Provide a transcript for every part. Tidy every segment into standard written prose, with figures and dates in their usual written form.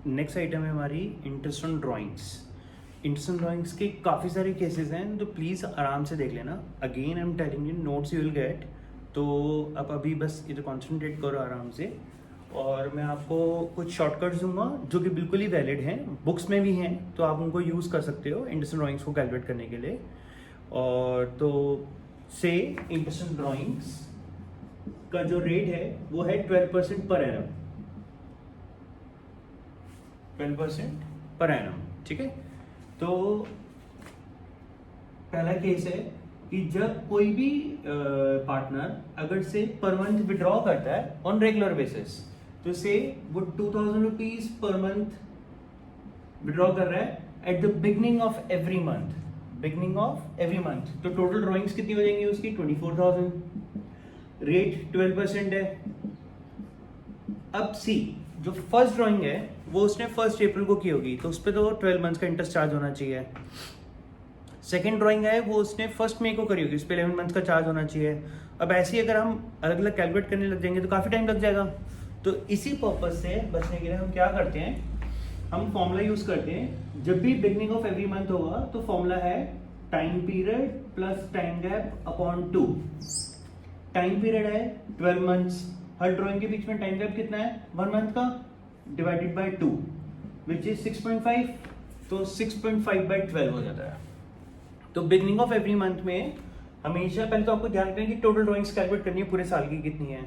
Next item है हमारी interest on drawings. Interest on drawings के काफ़ी सारे केसेस हैं, तो प्लीज़ आराम से देख लेना। Again I am telling you, notes you will get. तो अब अभी बस इधर कॉन्सेंट्रेट करो आराम से, और मैं आपको कुछ शॉर्टकट्स दूंगा जो कि बिल्कुल ही वैलिड हैं, बुक्स में भी हैं, तो आप उनको यूज़ कर सकते हो इंटरेस्ट ऑन ड्राइंग्स को कैलकुलेट करने के लिए। और तो से इंटरेस्ट ऑन ड्राइंग्स का जो रेट है वो है 12% पर एनम, 12% पर एनम। ठीक है, तो पहला केस है कि जब कोई भी पार्टनर अगर से पर मंथ विड्रॉ करता है ऑन रेगुलर बेसिस, तो से वो 2000 रुपीज पर मंथ विड्रॉ कर रहा है at the beginning of every month, beginning of every month. तो टोटल ड्रॉइंग्स कितनी हो जाएंगी उसकी? 24,000। रेट 12% है। अब सी, जो फर्स्ट ड्राइंग है वो उसने 1 अप्रैल को की होगी, तो उस पर तो 12 मंथ्स का इंटरेस्ट चार्ज होना चाहिए। सेकेंड ड्राइंग है वो उसने 1 मई को करी होगी, उस पर 11 मंथ्स का चार्ज होना चाहिए। अब ऐसे ही अगर हम अलग अलग कैलकुलेट करने लग जाएंगे तो काफ़ी टाइम लग जाएगा। तो इसी पर्पज से बचने के लिए हम क्या करते हैं, हम फॉर्मूला यूज करते हैं। जब भी बिगनिंग ऑफ एवरी मंथ होगा तो फॉर्मूला है time period plus time gap upon 2। Time period है 12 मंथ्स, हर ड्राइंग के बीच में टाइम गैप कितना है? 1 मंथ का, डिवाइडेड बाय 2 विच इज 6.5, तो 6.5 बाय 12 हो जाता है। तो बिगनिंग ऑफ एवरी मंथ में हमेशा पहले तो आपको ध्यान रखना है कि टोटल ड्राइंग्स कैलकुलेट करनी है पूरे साल की कितनी है,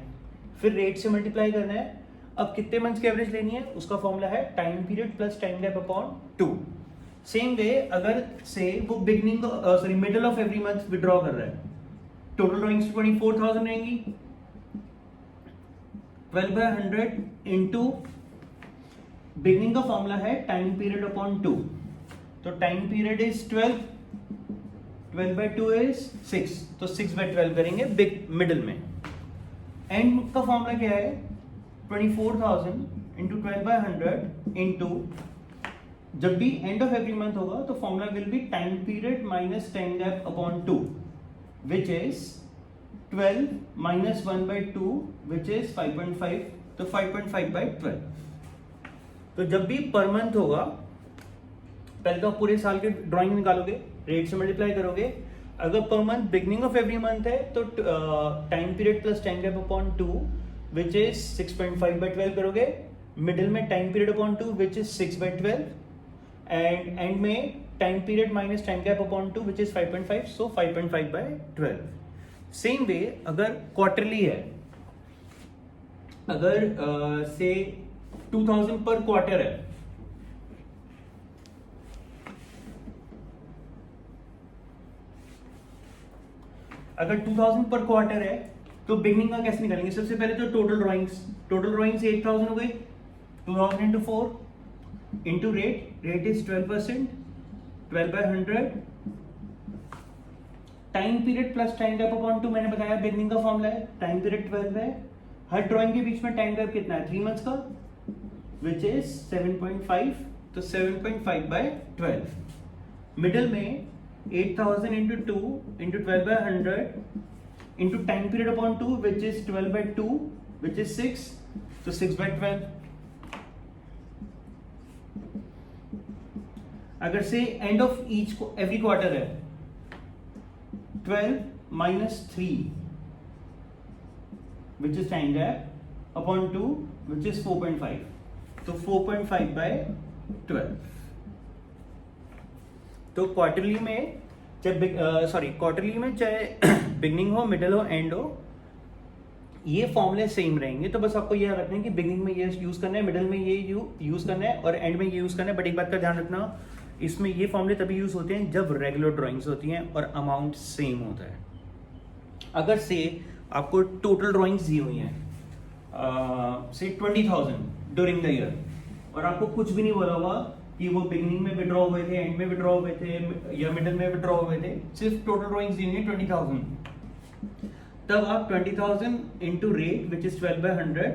फिर रेट से मल्टीप्लाई करना है। अब कितने मंथ्स की एवरेज लेनी है उसका फॉर्मूला है time period plus time gap upon 2। Same way अगर से वो beginning sorry middle of every month withdraw कर रहा है, टोटल ड्राइंग्स 24,000 रहेंगी, 12/100 इंटू बिगनिंग का फॉर्मूला है टाइम पीरियड अपॉन 2। तो टाइम पीरियड इज 12/2 इज 6, तो 6/12 करेंगे बिग मिडिल में। एंड का फॉर्मूला क्या है? 24,000 इंटू 12/100 इंटू, जब भी एंड ऑफ एवरी मंथ होगा तो formula will be time period minus time gap upon 2 which is 12 minus 1/2 which is 5.5, तो 5.5/12। तो जब भी पर मंथ होगा पहले तो आप पूरे साल के ड्राइंग निकालोगे, रेट से मल्टीप्लाई करोगे। अगर per month beginning of every month है तो time period plus time gap upon 2 which is 6.5/12 करोगे, मिडिल में time period upon 2 which is 6/12, and end में time period minus time gap upon 2 which is 5.5, so 5.5/12। Same way अगर quarterly है, अगर से 2000 पर क्वार्टर है, अगर 2000 पर क्वार्टर है तो बिगनिंग का कैसे निकालेंगे? सबसे पहले तो टोटल ड्राइंग्स 8000 हो गई, 2000 into 4 into rate is 12%, 12/100 time period plus time gap upon 2। मैंने बताया बिगनिंग का फॉर्मूला है, टाइम पीरियड 12 है, हर ड्राइंग के बीच में टाइम गैप कितना है? 3 मंथ्स का, विच इज 7.5, तो 7.5/12। मिडिल में 8000 into 2 into 12/100 into time period upon 2 which is 12/2 which is 6, तो 6/12। अगर से end of each every quarter है, 12 minus 3 which is time gap upon 2 which is 4.5, तो 4.5/12। तो क्वार्टरली में चाहे क्वार्टरली में चाहे बिगनिंग हो, मिडिल हो, एंड हो, ये फॉर्मूले सेम रहेंगे। तो बस आपको ये रखना है कि बिगनिंग में ये यूज करना है, मिडिल में ये यूज करना है, और एंड में ये यूज करना है। बट एक बात का ध्यान रखना, इसमें ये फॉर्मूले तभी यूज होते हैं जब रेगुलर ड्राइंग्स होती हैं और अमाउंट सेम होता है। अगर से आपको टोटल ड्राइंग्स दी हुई हैं से 20,000 ड्यूरिंग द ईयर, और आपको कुछ भी नहीं बोला होगा कि वो बिगिनिंग में विड्रॉ हुए थे, एंड में विड्रॉ हुए थे, या मिडिल में विड्रॉ हुए थे, सिर्फ टोटल ड्राइंग्स दी हुई है 20,000, तब आप 20,000 into rate which is 12/100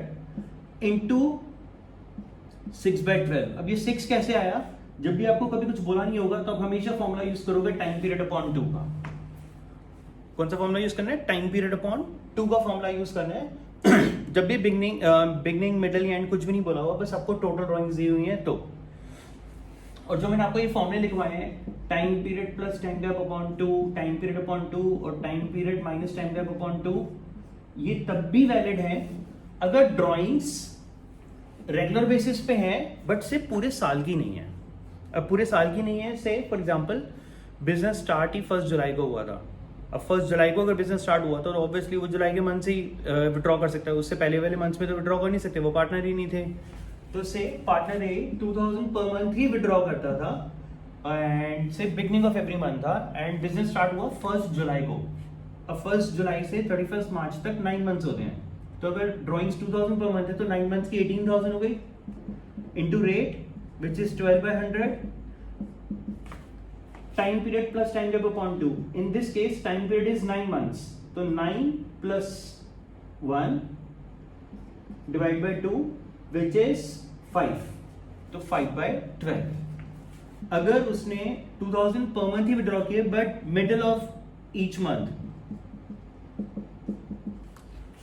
into 6/12। अब ये 6 कैसे आया? जब भी आपको कभी कुछ बोला नहीं होगा तो आप हमेशा फॉर्मूला यूज करोगे टाइम पीरियड अपॉन 2 का। कौन सा फॉर्मूला यूज करना है? टाइम पीरियड अपॉन 2 का फॉर्मूला यूज करना है। जब भी बिगनिंग मिडल या एंड कुछ भी नहीं बोला हुआ, बस आपको टोटल ड्राइंग्स दी हुई हैं तो। और जो मैंने आपको ये फॉर्मूले लिखवाए हैं, time period plus time gap upon 2, time period upon 2 और time period minus time gap upon 2, ये तब भी वैलिड है अगर ड्राइंग्स रेगुलर बेसिस पे हैं बट से पूरे साल की नहीं है। अब पूरे साल की नहीं है, से फॉर एग्जांपल बिजनेस स्टार्ट ही 1 जुलाई को हुआ था। अब 1 जुलाई को अगर बिजनेस स्टार्ट हुआ तो ऑब्वियसली वो जुलाई के मंथ से ही विड्रॉ कर सकता है, उससे पहले वाले मंथ्स में तो विड्रॉ कर नहीं सकते, वो पार्टनर ही नहीं थे। तो से पार्टनर ए 2000 पर मंथ ही विड्रॉ करता था एंड से बिगनिंग ऑफ एवरी मंथ था एंड बिजनेस स्टार्ट हुआ 1 जुलाई को। अब 1 जुलाई से 31 मार्च तक 9 मंथ्स होते हैं, तो अगर ड्राइंग्स 2000 पर मंथ है तो 9 मंथ्स की 18,000 हो गई into rate which is 12/100, time period plus time gap upon 2। In this case time period is 9 months, तो 9 plus 1 divide by 2 which is 5, तो 5/12। अगर उसने 2000 पर मंथ ही विड्रॉ किए but middle of each month,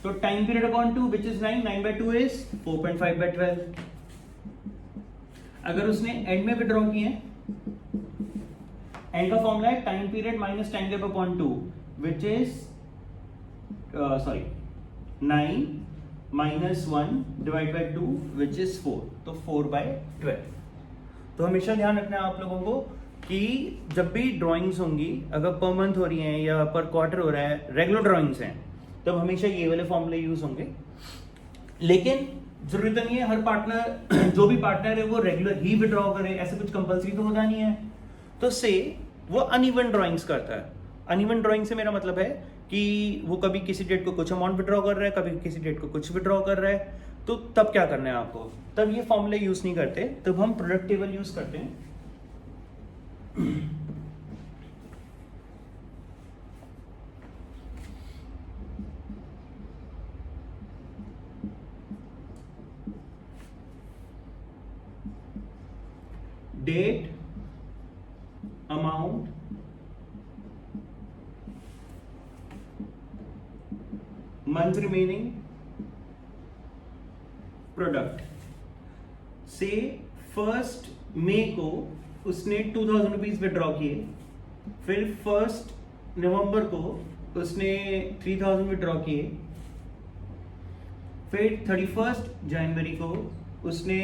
तो time period upon 2 which is 9, 9/2 is 4.5/12। अगर उसने and में विड्रॉ किए, एंड का फॉर्मूला है time period minus time gap upon 2 which is 9 minus 1 divide by 2 which is 4, तो 4/12। तो हमेशा ध्यान रखना है आप लोगों को कि जब भी ड्राइंग्स होंगी, अगर पर मंथ हो रही हैं या पर क्वार्टर हो रहा है, रेगुलर ड्राइंग्स हैं, तब हमेशा ये वाले फॉर्मूले यूज होंगे। लेकिन जरूरत नहीं है हर पार्टनर जो भी पार्टनर है वो रेगुलर ही विड्रॉ करे, ऐसा कुछ कंपलसरी तो होता नहीं है। तो से वो अनइवन ड्राइंग्स करता है। अनइवन ड्राइंग से मेरा मतलब है कि वो कभी किसी डेट को कुछ अमाउंट विड्रॉ कर रहा है, कभी किसी डेट को कुछ विड्रॉ कर रहा है, तो तब क्या करना है आपको, तब ये फॉर्मूले यूज नहीं करते, तब हम प्रोडक्ट टेबल यूज करते हैं। Date, amount, month remaining, product. से 1 मई को उसने 2000 रुपीज विड्रॉ किए, फिर 1 नवंबर को उसने 3000 विड्रॉ किए, फिर 31 जनवरी को उसने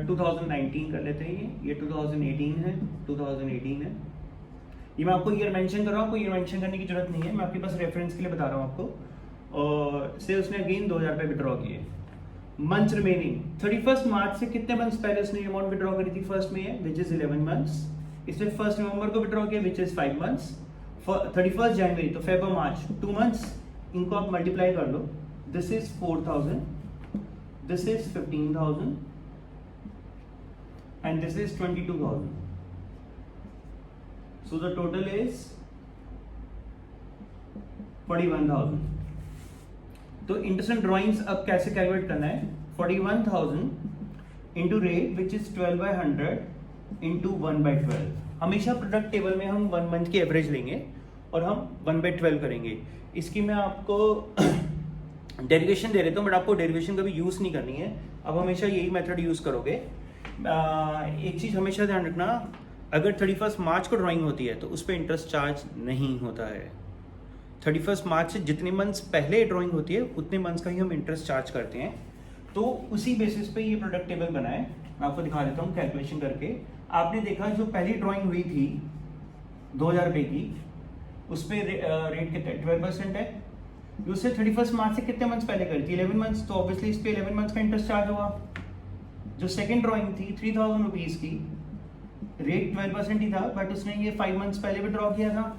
2019 कर लेते हैं, ये 2018 है, 2018 है। ये मैं आपको ईयर मेंशन कर रहा हूँ, आपको ईयर मेंशन करने की जरूरत नहीं है, मैं आपके पास रेफरेंस के लिए बता रहा हूँ आपको। और से उसने अगेन 2000 रुपये विड्रॉ किए। मंथ रिमेनिंग, 31 मार्च से कितने मंथ्स पहले उसने अमाउंट विड्रॉ करी थी, 1 में है विच इज 11 मंथ्स। इसने 1 नवंबर को विड्रॉ किया विच इज 5 मंथ्स। 31 जनवरी तो फेब और मार्च 2 मंथ्स, इनको आप मल्टीप्लाई कर लो, this is 4000, this is 15,000 and this is 22,000. So the total is 41,000. तो इंटरेस्ट ड्राइंग्स अब कैसे कैलकुलेट करना है, 41,000 into rate which is 12/100 into 1/12। हमेशा प्रोडक्ट टेबल में हम 1 मंथ की एवरेज लेंगे और हम 1/12 करेंगे। इसकी मैं आपको डेरिवेशन दे देता हूँ, बट आपको डेरिवेशन कभी यूज नहीं करनी है, अब हमेशा यही मेथड यूज करोगे। एक चीज हमेशा ध्यान रखना, अगर 31 मार्च को ड्राइंग होती है तो उस पर इंटरेस्ट चार्ज नहीं होता है। 31 मार्च से जितने मंथ्स पहले ड्राइंग होती है उतने मंथ्स का ही हम इंटरेस्ट चार्ज करते हैं। तो उसी बेसिस पे ये प्रोडक्ट टेबल बना है, मैं आपको दिखा देता हूँ कैलकुलेशन करके। आपने देखा जो पहली ड्राइंग हुई थी 2000 रुपये की, उस पर रेट कितना 12% है। उससे 31 मार्च से कितने मंथ्स पहले करी थी, 11 मंथ्स, तो ऑब्वियसली इस पे 11 मंथ्स का इंटरेस्ट चार्ज होगा। जो सेकंड ड्राइंग थी 3000 रुपीज की, रेट 12% ही था, बट उसने ये 5 मंथ्स पहले विड्रॉ किया था।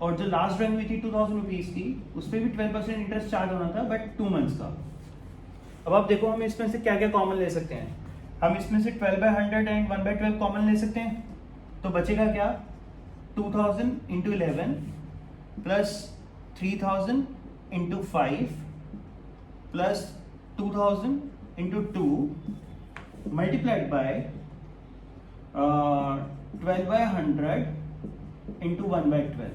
और जो लास्ट ड्राइंग हुई थी 2000 रुपीज की, उस पर भी 12% इंटरेस्ट चार्ज होना था, बट 2 मंथ्स का। अब आप देखो हम इसमें से क्या क्या कॉमन ले सकते हैं। हम इसमें से 12/100 एंड 1/12 कॉमन ले सकते हैं, तो बचेगा क्या, 2000 into 11 plus 3000 into 5 plus 2000 into 2 multiplied by 12/100 into 1/12,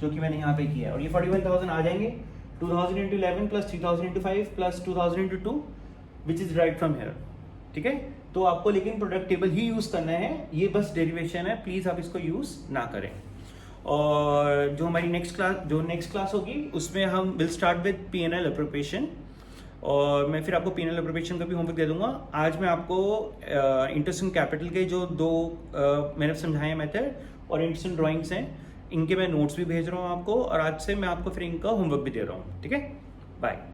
जो कि मैंने यहाँ पे किया है। और ये 41,000 आ जाएंगे। 2000 into 11 plus 3000 into 5 plus 2000 into 2 which is right from here. ठीक है, तो आपको लेकिन प्रोडक्ट टेबल ही यूज करना है, ये बस डेरिवेशन है, प्लीज आप इसको यूज ना करें। और जो हमारी नेक्स्ट क्लास होगी उसमें हम will start with P&L appropriation, और मैं फिर आपको P&L अप्रोप्रिएशन का भी होमवर्क दे दूंगा। आज मैं आपको इंटरेस्ट इन कैपिटल के जो दो मैंने समझाए मेथड और इंटरेस्ट इन ड्राइंग्स हैं, इनके मैं नोट्स भी भेज रहा हूँ आपको, और आज से मैं आपको फिर इनका होमवर्क भी दे रहा हूँ। ठीक है, बाय।